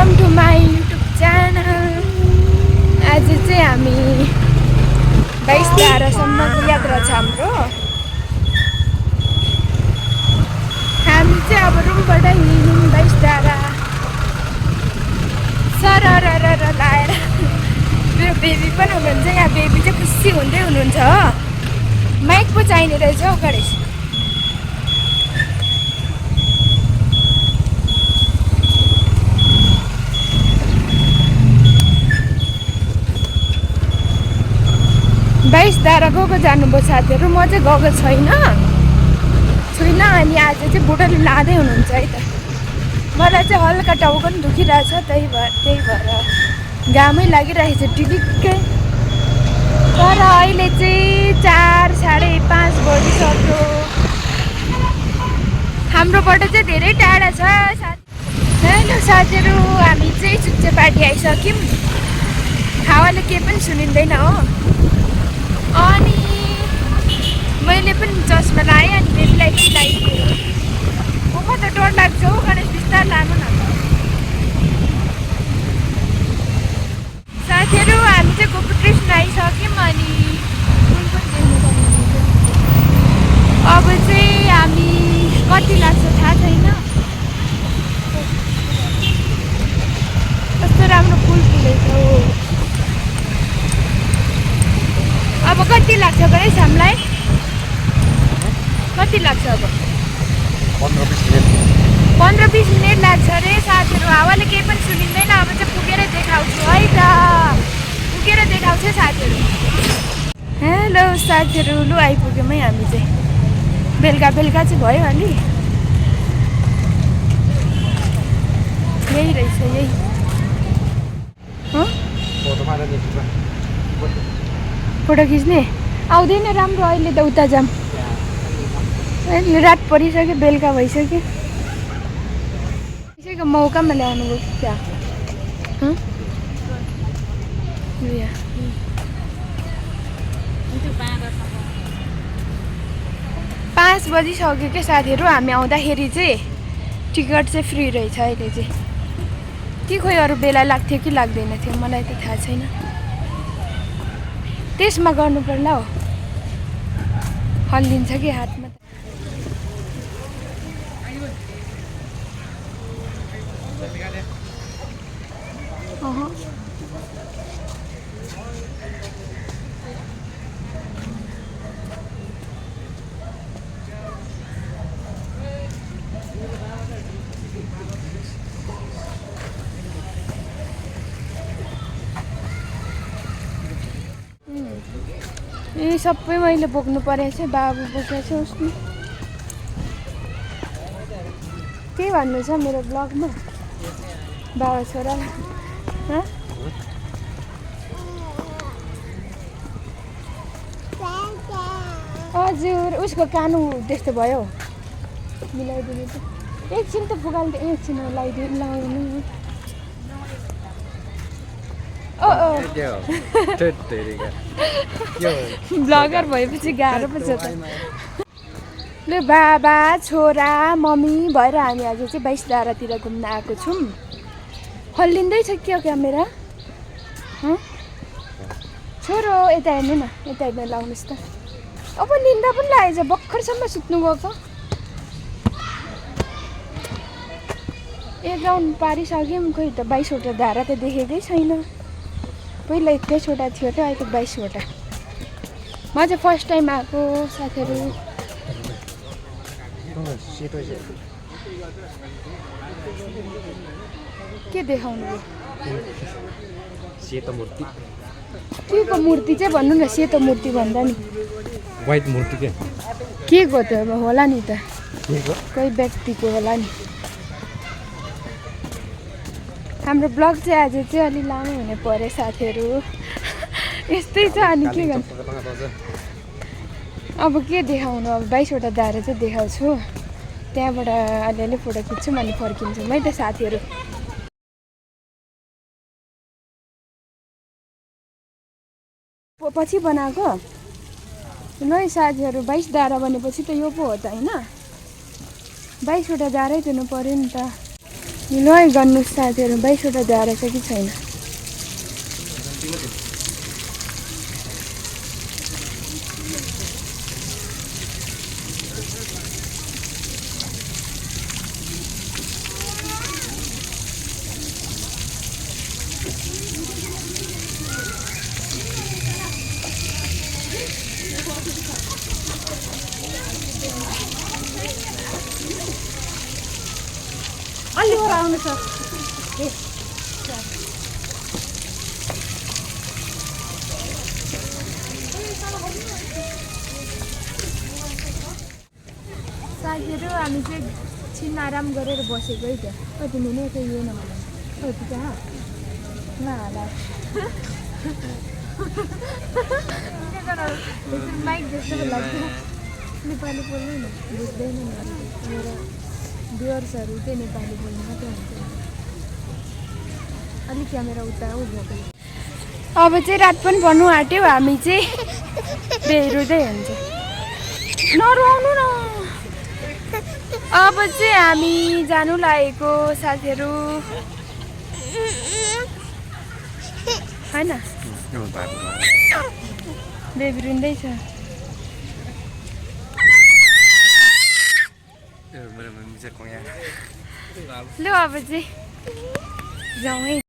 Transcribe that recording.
Welcome to my YouTube channel. आज चाहिँ हामी 22 धारासम्मको यात्रा छ हाम्रो। हामी चाहिँ अब रुमबाट हिँड्यौँ 22 धारा सरर लाएर। मेरो बेबी पनि हुनुहुन्छ यहाँ, बेबी चाहिँ खुसी हुँदै हुनुहुन्छ हो। माइक पो चाहिने रहेछ हौ गणेश। बाइस धारा गएको जानुभयो साथीहरू, म चाहिँ गएको छुइनँ। अनि आज चाहिँ बुढोले लाँदै हुनुहुन्छ है त। मलाई चाहिँ हल्का टाउको पनि दुखिरहेछ, त्यही भएर घामै लागिरहेको छ टिलिक्कै। तर अहिले चाहिँ 4 साढे 5 बजिसक्यो। हाम्रोबाट चाहिँ धेरै टाढा छ। हेलो साथीहरू, हामी चाहिँ चुच्चेपाटी आइसक्यौँ। हावाले केही पनि सुनिँदैन हो। अनि मैले पनि चस्मा लगाएँ, अनि बेबीलाई पनि लगाइदिएँ। म त डर लाग्छ हौ गणेश, बिस्तार लानु न। साथीहरू हामी चाहिँ गोपुर स्टेसन आइसक्यौँ। अनि अब चाहिँ हामी कति लाग्छ थाहा छैन। कस्तो राम्रो फुल फुलेको हो। अब कति लाग्छ गणेश हामीलाई? कति लाग्छ अब? 15-20 मिनट लाग्छ अरे साथीहरू। हावाले केही पनि सुनिँदैन। अब चाहिँ पुगेरै देखाउँछु है त। पुगेर देखाउँछु साथीहरू। हेलो साथीहरू, लु आइपुग्यौँ है हामी चाहिँ। बेलुका चाहिँ भयो अलि। यही रहेछ यही। फोटो खिच्ने आउँदैन राम्रो अहिले त। उता जाऊँ, अहिले रात परिसक्यो, बेलुका भइसक्यो। त्यसैको मौकामा ल्याउनु भयो क्या? 5 बजिसक्यो क्या साथीहरू। हामी आउँदाखेरि चाहिँ टिकट चाहिँ फ्री रहेछ अहिले चाहिँ। कि खोइ अरू बेला लाग्थ्यो कि लाग्दैन थियो, मलाई त थाहा छैन। त्यसमा गर्नु पर्ला हो, हल्लिन्छ कि हातमा। यी सबै मैले बोक्नु परेछ। बाबु बोकेको छ उसले। के भन्नु छ मेरो ब्लगमा बाबा छोरा? हजुर, उसको कानु त्यस्तो भयो, मिलाइदिनु त। एकछिन त फुगाल्दै, एकछिन लाउनु। ब्लगर भएपछि गाह्रो पो छ त। ल बाबा छोरा मम्मी भएर हामी आज चाहिँ 22 धारातिर घुम्न आएको छौँ। हल्लिँदैछ क्या क्यामेरा? छोरो यता हेर्नु न, यता हेर्नु लाउनुहोस् त। अब निन्दा पनि लागेछ, भर्खरसम्म सुत्नु गएको। एक राउन्ड पारिसक्यौँ। खोइ त 22 वटा धारा त देखेकै छैन। पहिला 21 वटा थियो त, अहिले 22 वटा। म चाहिँ फर्स्ट टाइम आएको साथीहरू। के देखाउनु भयो? सेतो मूर्ति। के को मूर्ति चाहिँ भन्नु न? सेतो मूर्ति भन्दा नि व्हाइट मूर्ति के को त होला नि त, कोही व्यक्तिको होला नि। हाम्रो ब्लग चाहिँ आज चाहिँ अलि लामो हुने पर्यो साथीहरू। यस्तै छ। अनि के गर्नु अब, के देखाउनु? अब 22 वटा धारा चाहिँ देखाउँछु। त्यहाँबाट अलिअलि फोटो खिच्छौँ अनि फर्किन्छौँ है त साथीहरू। पछि बनाएको ल साथीहरू। 22 धारा भनेपछि त यो पो हो त होइन? 22 वटा धारै दिनु पऱ्यो नि त। ल है गर्नुहोस् साथीहरू 22वटा द्वारा छ कि छैन अलि वर आउनु छ साथीहरू हामी चाहिँ छिन आराम गरेर बसेको है त्यहाँ कति मिने चाहिँ यो नभन्नु कति कहाँ नहाला माइक जस्तो लाग्छ नेपाली बोल्नु न बुझ्दैन नि मेरो भ्युअर्सहरू चाहिँ नेपाली बोल्नु मात्रै हुन्छ अलिक क्यामेरा उता उभिएको अब चाहिँ रात पनि पर्नु आँट्यो हामी चाहिँ बेरुँदै हुन्छ नरुवाउनु न अब चाहिँ हामी जानु लागेको साथीहरू होइन बेबी रुँदैछ ल अब चाहिँ जाउँ है